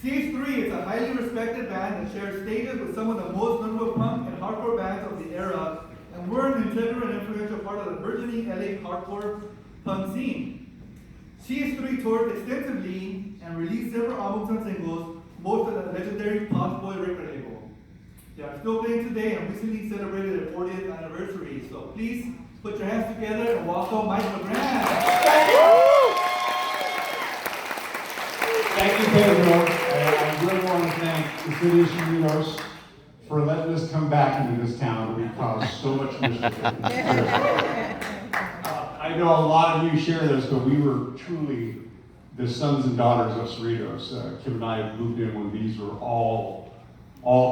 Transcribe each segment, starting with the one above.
CH3 is a highly respected band that shares stages with some of the most notable punk and hardcore bands of the era, and were an integral and influential part of the burgeoning LA hardcore punk scene. CH3 toured extensively and released several albums and singles, most at the legendary Posh Boy record label. They are still playing today and recently celebrated their 40th anniversary. So please put your hands together and welcome Mike LeGrand. Thank you, Pedro. I really want to thank the city of Cerritos for letting us come back into this town that we caused so much mischief in. I know a lot of you share this, but we were truly the sons and daughters of Cerritos. Kim and I moved in when these were all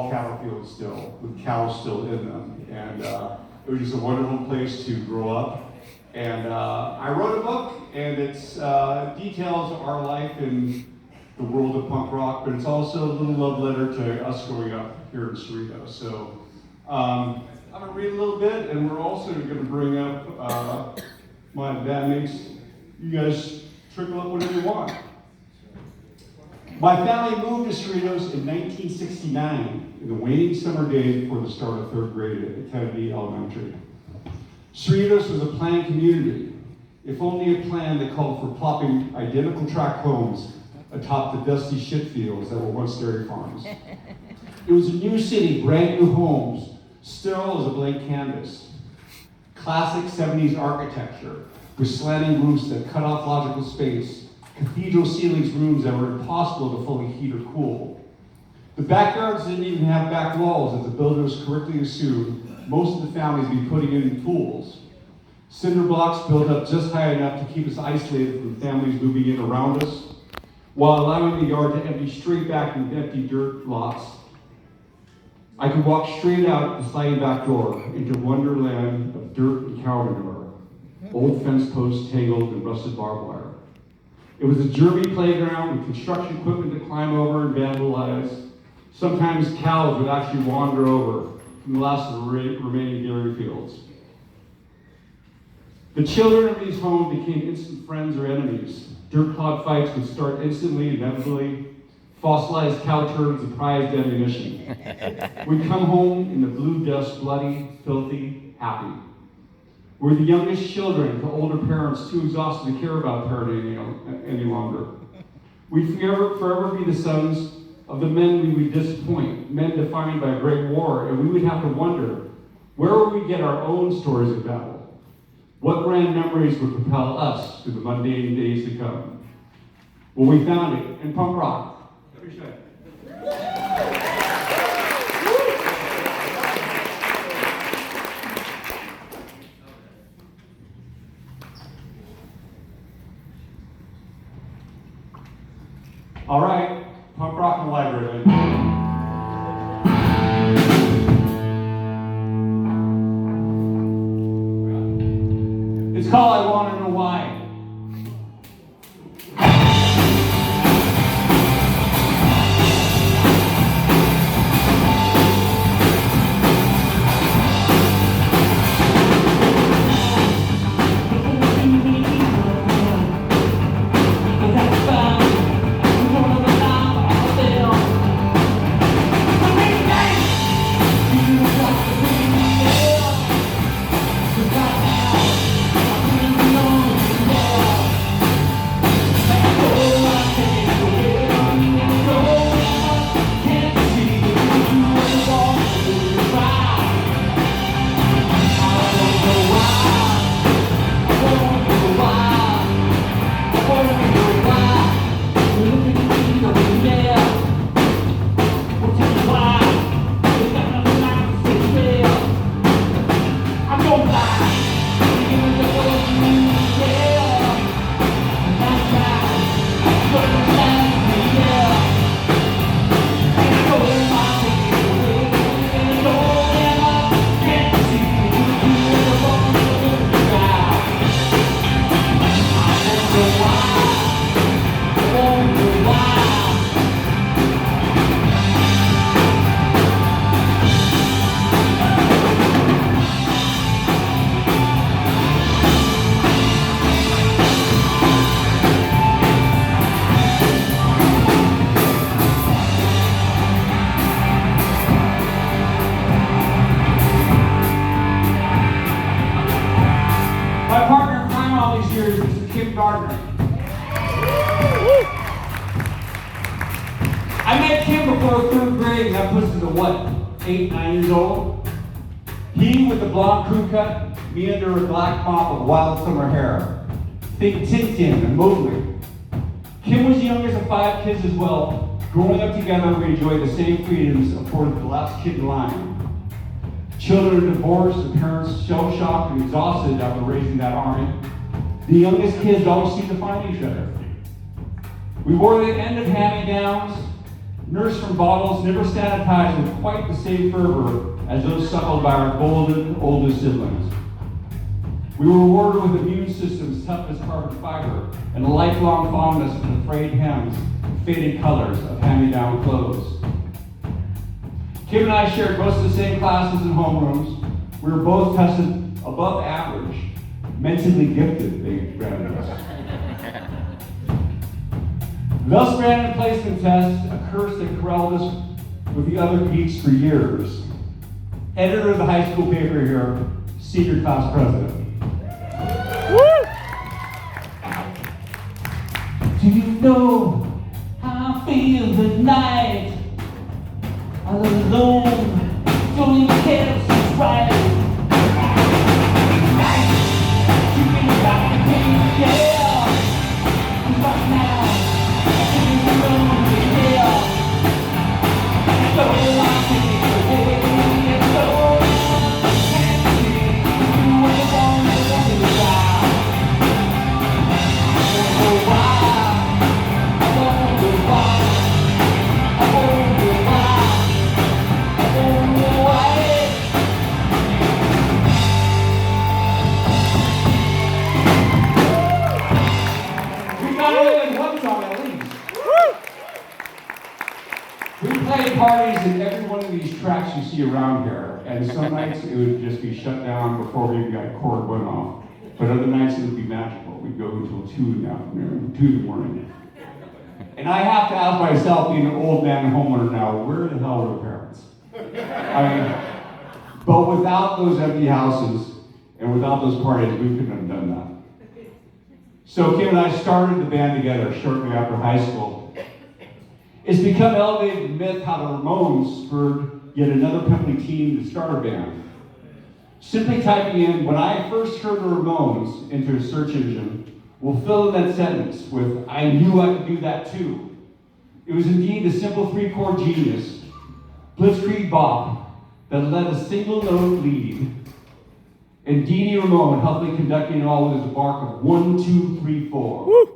cattle fields still, with cows still in them. And it was just a wonderful place to grow up. And I wrote a book, and it's details our life in the world of punk rock, but it's also a little love letter to us growing up here in Cerritos. So I'm gonna read a little bit, and we're also gonna bring up my bandmates. You guys trickle up whatever you want. My family moved to Cerritos in 1969, in the waning summer day before the start of third grade at Kennedy Elementary. Cerritos was a planned community, if only a plan that called for plopping identical tract homes atop the dusty shit fields that were once dairy farms. It was a new city, brand new homes, sterile as a blank canvas. Classic 70s architecture with slanting roofs that cut off logical space, cathedral ceilings rooms that were impossible to fully heat or cool. The backyards didn't even have back walls, as the builders correctly assumed most of the families would be putting in pools. Cinder blocks built up just high enough to keep us isolated from families moving in around us, while allowing the yard to empty straight back into empty dirt lots. I could walk straight out the sliding back door into wonderland of dirt and cow manure, old fence posts tangled in rusted barbed wire. It was a germy playground with construction equipment to climb over and vandalize. Sometimes cows would actually wander over from the last of the remaining dairy fields. The children of these homes became instant friends or enemies. Dirt clod fights would start instantly, inevitably. Fossilized cow turds and prized ammunition. We'd come home in the blue dust, bloody, filthy, happy. We're the youngest children to older parents too exhausted to care about parenting any longer. We'd forever be the sons of the men we would disappoint, men defined by a great war, and we would have to wonder, where would we get our own stories of battle? What grand memories would propel us through the mundane days to come? Well, we found it in punk rock. All right, punk rock in the library. It's called I Want to Know Why. No. of what, 8, 9 years old? He with the blonde crew cut, me under a black mop of wild summer hair. Think Tintin and Mowgli. Kim was the youngest of 5 kids as well. Growing up together, we enjoyed the same freedoms afforded the last kid in line. Children are divorced, the parents shell-shocked and exhausted after raising that army. The youngest kids always seem to find each other. We wore the end of hand-me-downs, nursed from bottles, never sanitized with quite the same fervor as those suckled by our golden oldest siblings. We were rewarded with immune systems tough as carbon fiber and a lifelong fondness for the frayed hems and faded colors of hand-me-down clothes. Kim and I shared most of the same classes and homerooms. We were both tested above average, mentally gifted, they branded us. Thus ran the placement test, a curse that corralled us with the other geeks for years. Editor of the high school paper here, senior class president. Do you know how I feel at night? I live alone, don't even care if it's right. Night, you think about the pain, yeah. And right now, I'm alone in hell. So I take it away, and so I can't see you when it's on the other side. I wonder why, I wonder why. Parties in every one of these tracks you see around here, and some nights it would just be shut down before we even got cord went off. But other nights it would be magical. We'd go until 2 in the afternoon, 2 in the morning. And I have to ask myself, being an old man homeowner now, where the hell were the parents? I mean, but without those empty houses and without those parties, we couldn't have done that. So Kim and I started the band together shortly after high school. It's become elevated myth how the Ramones spurred yet another company team to start a band. Simply typing in, when I first heard the Ramones into a search engine, will fill in that sentence with, I knew I could do that too. It was indeed a simple 3-chord genius, blitzkrieg bop, that led a single note lead, and Dee Dee Ramone helped me conducting it all with his bark of 1, 2, 3, 4. Woo!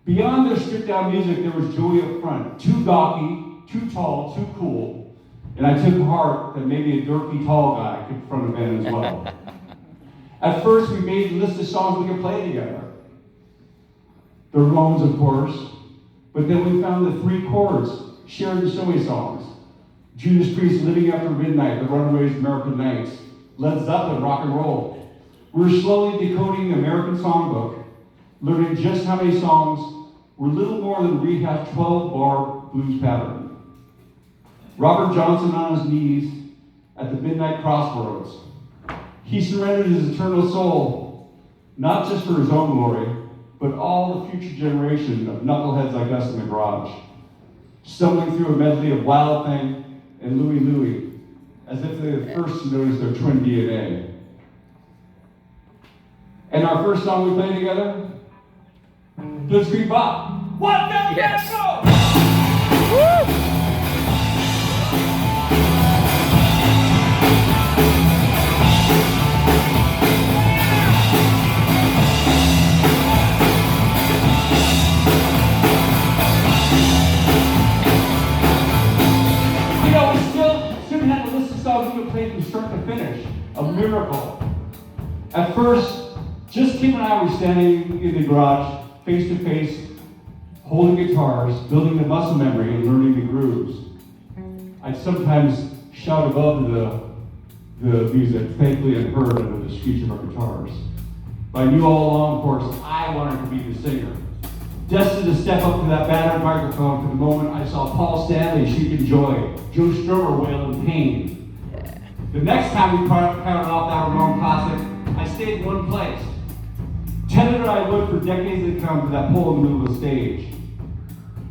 Beyond their stripped-down music, there was Joey up front, too gawky, too tall, too cool, and I took heart that maybe a dorky tall guy could front a band as well. At first, we made a list of songs we could play together. The Ramones, of course, but then we found the 3 chords shared in so many songs. Judas Priest, Living After Midnight, The Runaways, American Nights, Led Zeppelin, Rock and Roll. We were slowly decoding the American songbook, learning just how many songs were little more than a rehashed 12-bar blues pattern. Robert Johnson on his knees at the midnight crossroads. He surrendered his eternal soul, not just for his own glory, but all the future generation of knuckleheads like us in the garage, stumbling through a medley of Wild Thing and Louie Louie, as if they had first noticed their twin DNA. And our first song we played together, Blitzkrieg Bop. What the Yes. Woo! You know, we still have a list of songs we could play from start to finish. A miracle. At first, just Kim and I were standing in the garage, face to face, holding guitars, building the muscle memory and learning the grooves. I'd sometimes shout above the music, faintly unheard under the screech of our guitars. But I knew all along, of course, I wanted to be the singer. Destined to step up to that battered microphone for the moment I saw Paul Stanley shriek in joy, Joe Strummer wail in pain. The next time we counted off that Ramone classic, I stayed in one place. Tethered I would for decades to come to that pole in the middle of the stage.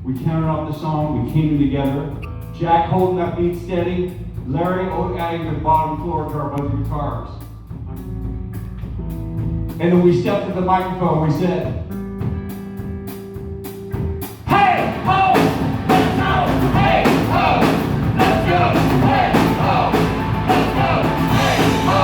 We counted off the song, we came in together, Jack holding that beat steady, Larry adding the bottom floor to our bunch of guitars. And then we stepped to the microphone, we said, "Hey, ho, let's go! Hey, ho, let's go! Hey, ho, let's go! Hey, ho,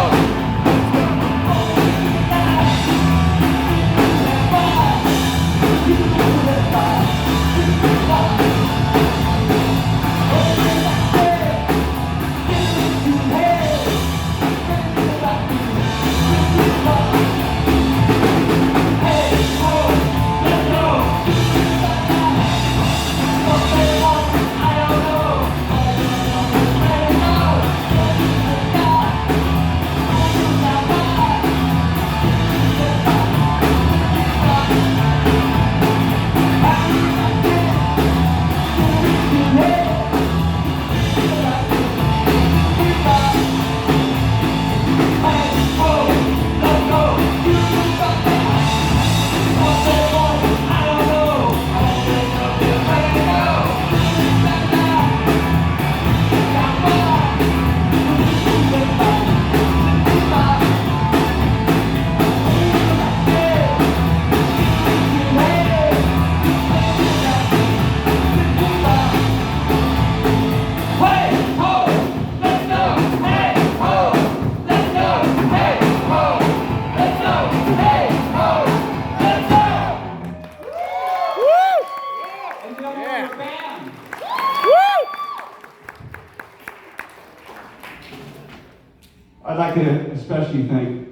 I'd like to especially thank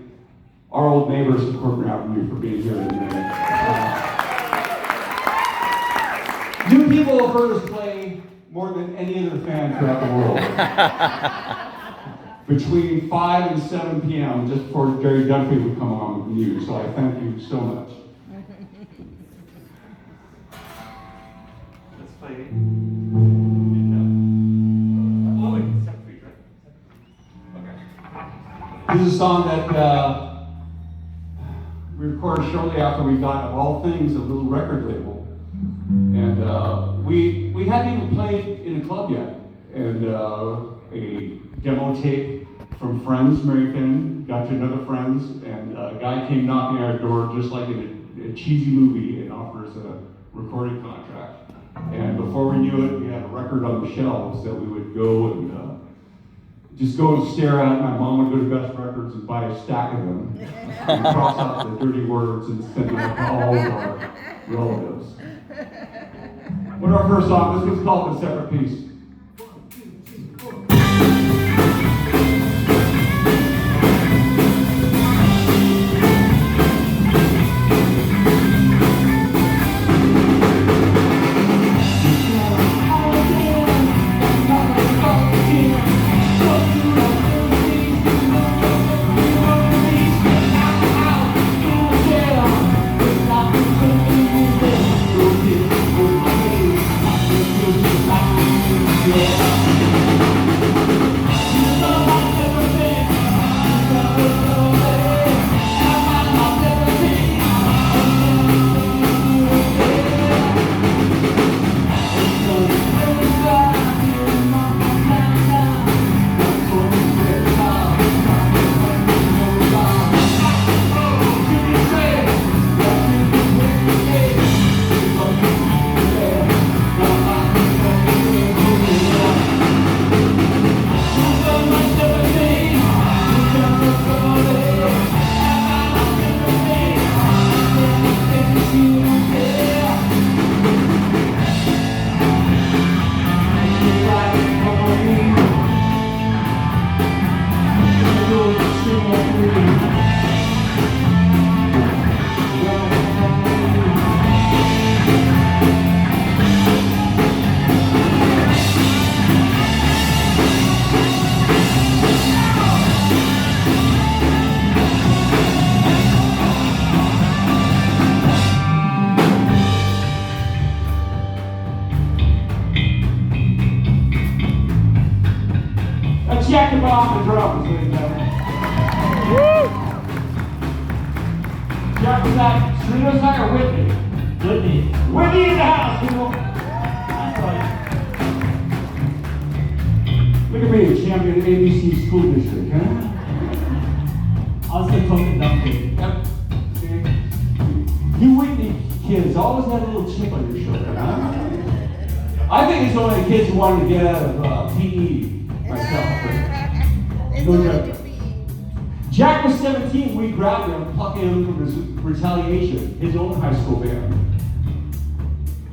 our old neighbors at Corporate Avenue for being here today. New people have heard us play more than any other fan throughout the world. Between 5 and 7 p.m., just before Jerry Dunphy would come on with you, so I thank you so much. Let's play. This is a song that we recorded shortly after we got, of all things, a little record label. And we hadn't even played in a club yet. And a demo tape from Friends, Mary Finn, got to another Friends, and a guy came knocking at our door just like in a cheesy movie and offered us a recording contract. And before we knew it, we had a record on the shelves that we would go and just go and stare at. My mom would go to Best Records and buy a stack of them and cross out the dirty words and send them out to all of our relatives. What's our first song? This one's called The Separate Piece. Jack and Bob the drums, ladies and gentlemen. Jack was that Cerritos Library or Whitney? Whitney. Whitney in the house, people. That's right. Look at me, champion ABC school district, huh? Also token donkey. Yep. You Whitney kids always had a little chip on your shoulder, huh? I think it's only the kids who wanted to get out of PE myself. No joke. Jack was 17, we grabbed him, plucking him from his retaliation, his own high school band.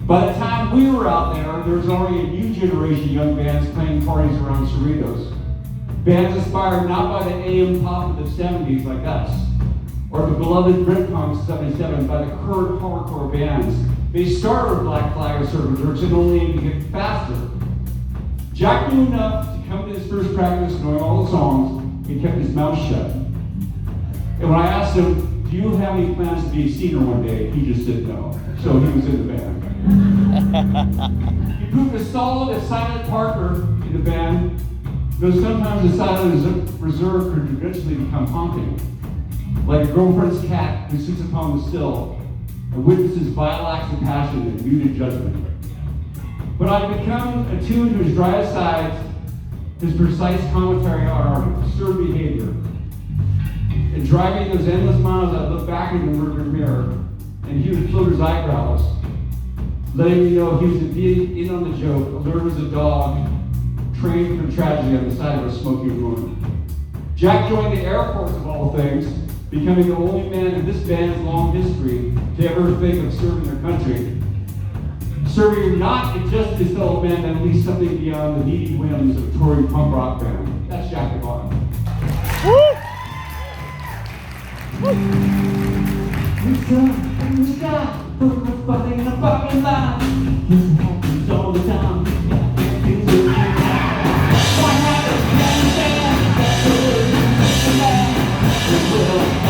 By the time we were out there was already a new generation of young bands playing parties around Cerritos. Bands inspired not by the AM pop of the 70s like us, or the beloved Britpunk 77 by the current hardcore bands. They started with Black Flag or Cerritos and only aimed to get faster. Jack knew enough to come to his first practice knowing all the songs and kept his mouth shut. And when I asked him, do you have any plans to be a singer one day? He just said no. So he was in the band. He proved a solid and silent partner in the band, though sometimes the silent reserve could eventually become haunting. Like a girlfriend's cat who sits upon the sill and witnesses vile acts of passion and muted judgment. But I've become attuned to his dry sides, his precise commentary on our absurd behavior. And driving those endless miles, I look back in the rearview mirror, and he would float his eyebrows, letting me know he was indeed in on the joke, alert as a dog, trained for tragedy on the side of a smoking ruin. Jack joined the Air Force of all things, becoming the only man in this band's long history to ever think of serving their country. Serving not just his fellow man, but at least something beyond the needy whims of a touring punk rock band. That's Jack DeVon. It's up in the sky, put the fuck in the fucking line. This happens all the time. What happened? Can you stand? That's good. It will have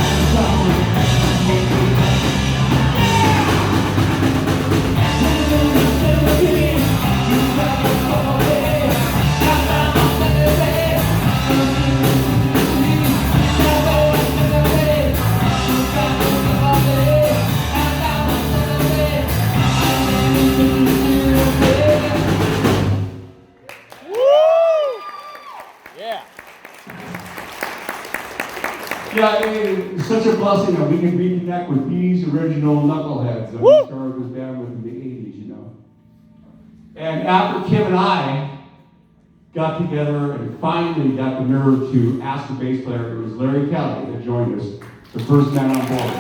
Yeah, it's such a blessing that we can reconnect with these original knuckleheads that we started this band with in the 80s, you know. And after Kim and I got together and finally got the nerve to ask the bass player, it was Larry Kelly that joined us, the first man on board.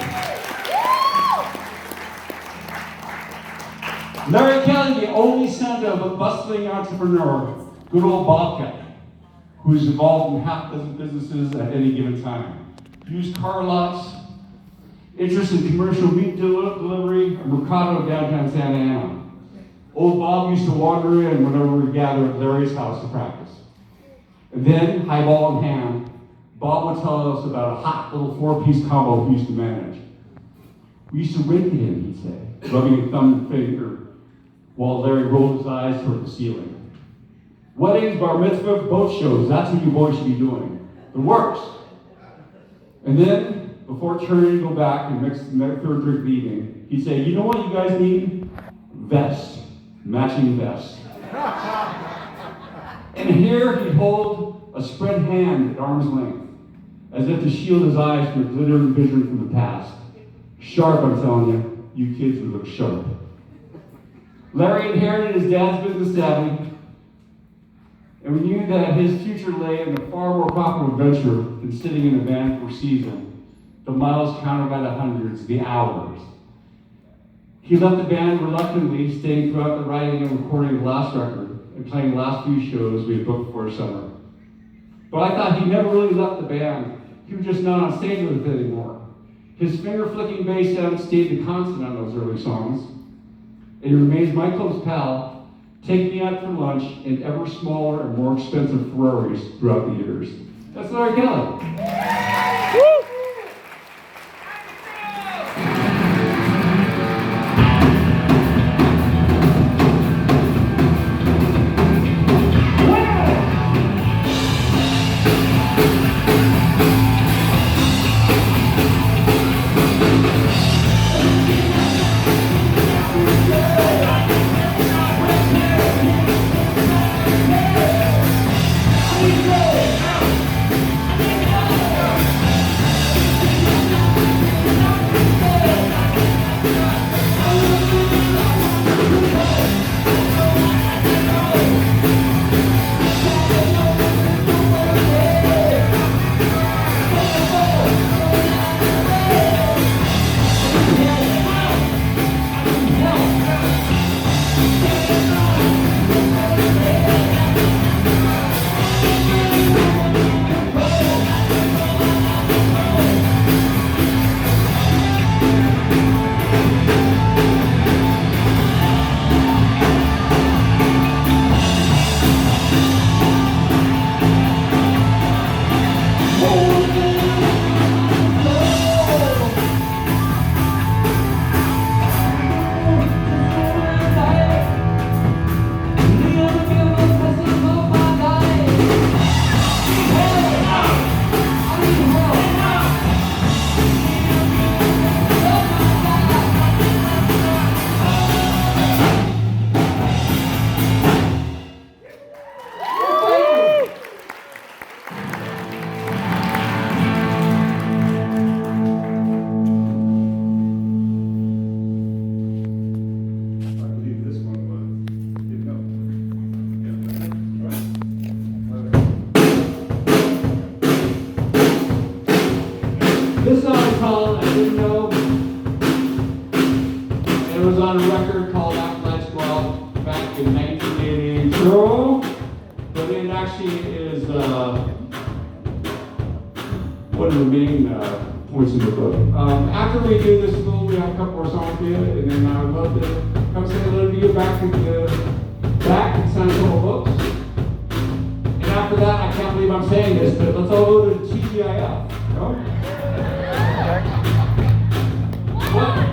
Larry Kelly, the only son of a bustling entrepreneur, good old Bob Kelly, who's involved in half a dozen businesses at any given time. Used car lots, interest in commercial meat delivery, and Mercado downtown Santa Ana. Old Bob used to wander in whenever we gathered at Larry's house to practice. And then, highball in hand, Bob would tell us about a hot little 4-piece combo he used to manage. We used to wink at him, he'd say, rubbing a thumb and finger, while Larry rolled his eyes toward the ceiling. Weddings, bar mitzvah, boat shows, that's what you boys should be doing. The works. And then, before turning to go back and mix the third drink leaving, he'd say, you know what you guys need? Vest. Matching vest. And here he'd hold a spread hand at arm's length, as if to shield his eyes from the glittering vision from the past. Sharp, I'm telling you kids would look sharp. Larry inherited his dad's business savvy, and we knew that his future lay in a far more profitable venture than sitting in a van for a season, the miles counted by the hundreds, the hours. He left the band reluctantly, staying throughout the writing and recording of the last record and playing the last few shows we had booked for summer. But I thought he never really left the band. He was just not on stage with it anymore. His finger-flicking bass sound stayed the constant on those early songs, and he remains my close pal, take me out for lunch in ever smaller and more expensive Ferraris throughout the years. That's Larry Kelly. Woo! intro, but it actually is one of the main points in the book. After we do this little, we have a couple more songs for you, and then I would love to come say a little bit back to the back and sign a couple books. And after that, I can't believe I'm saying this, but let's all go to the TGIF. No?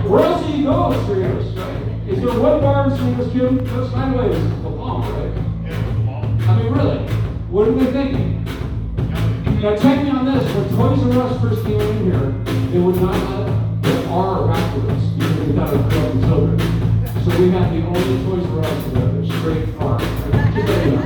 Where else do you go at Cerritos, right? Is there one bar in Cerritos, Kim? Let's find a way. This is the Palm, right? Yeah, the mall. I mean, really, what are they thinking? Now, check me on this. When Toys R Us first came in here, they would not let the R afterwards, even without a correct children. So we have the only Toys R Us with a straight R. Just let you know.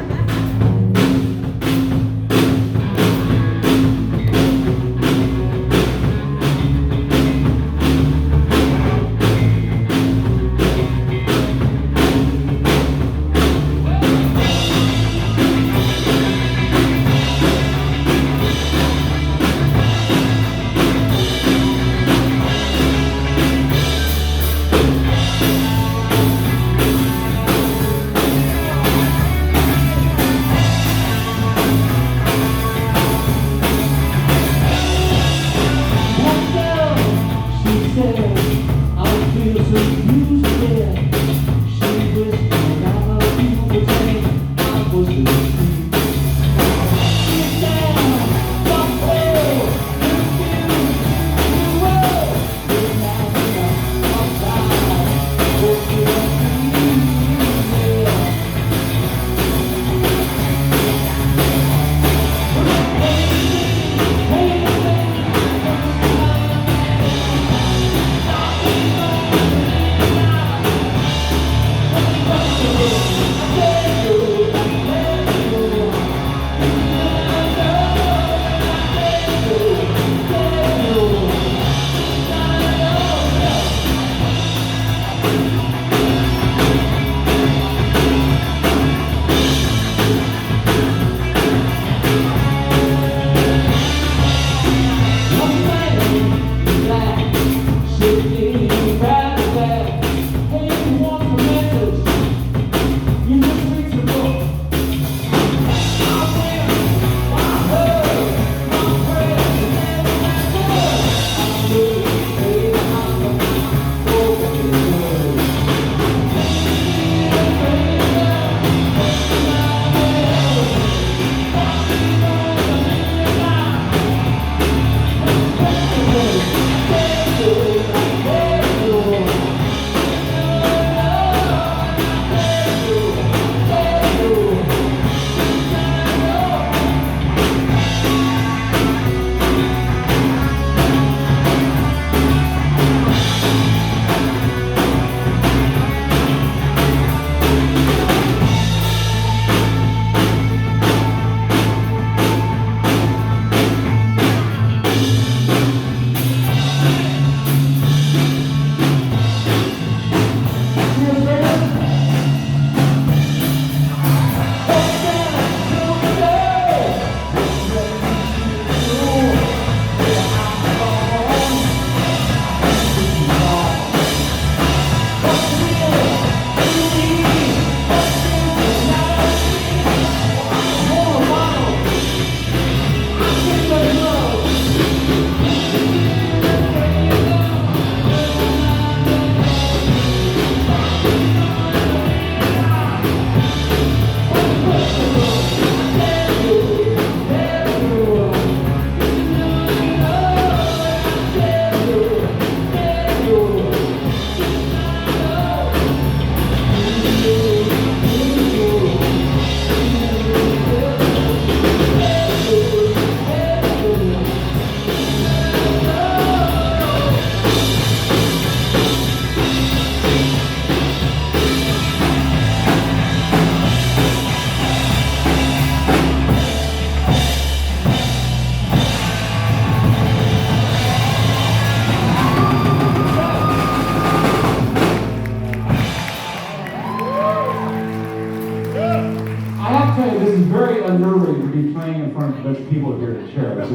unnerving to be playing in front of a bunch of people here at chairs.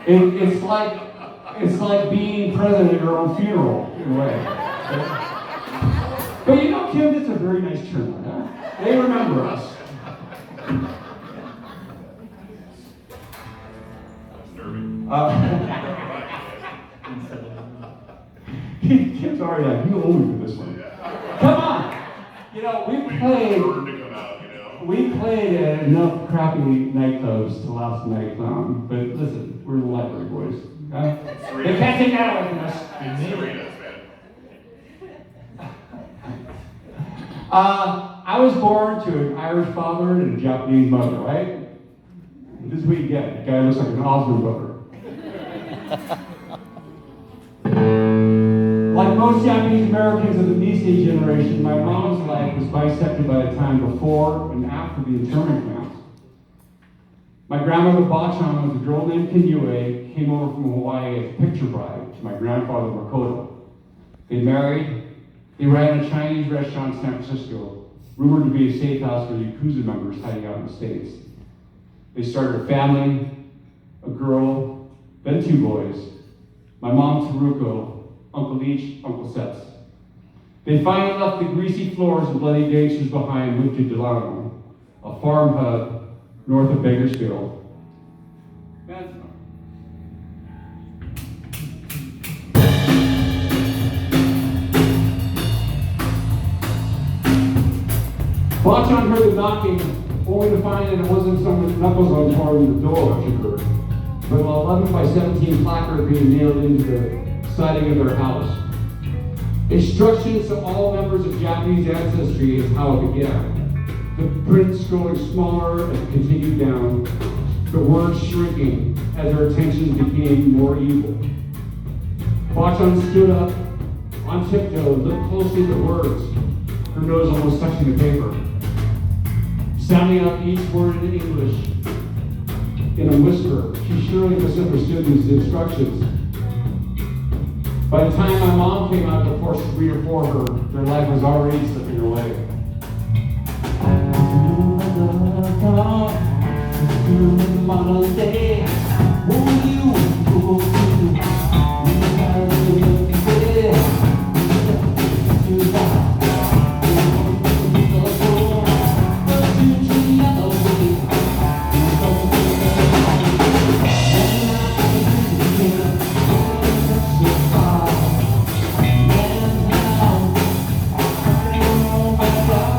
It's like being present at your own funeral in a way. But you know, Kim, it's a very nice turnout, huh? They remember us. Kim's already like, you owe me for this one. Come on! You know, we played at enough crappy nightclubs to last night, but listen, we're the library boys. Okay? They can't take that away from us. I was born to an Irish father and a Japanese mother, right? This is what you get. The guy looks like an Osmond brother. Like most Japanese Americans of the Nisei generation, my mom's life was bisected by a time before and after the internment camps. My grandmother Bachan with a girl named Kinyue came over from Hawaii as a picture bride to my grandfather Makoto. They married. They ran a Chinese restaurant in San Francisco, rumored to be a safe house for Yakuza members hiding out in the States. They started a family, a girl, then 2 boys. My mom, Taruko, Uncle Leach, Uncle Sets. They finally left the greasy floors and bloody gangsters behind and moved to Delano, a farm hub north of Bakersfield. Bachan heard the knocking, only to find that it wasn't someone with knuckles on par with the door, she heard, but an 11 by 17 placard being nailed into the siding of their house. Instructions to all members of Japanese ancestry is how it began. The print growing smaller as it continued down, the words shrinking as their attention became more evil. Bachan stood up on tiptoe, looked closely at the words, her nose almost touching the paper, sounding out each word in English in a whisper. She surely misunderstood these instructions. By the time my mom came out to force the reader for her, their life was already slipping away. Monday,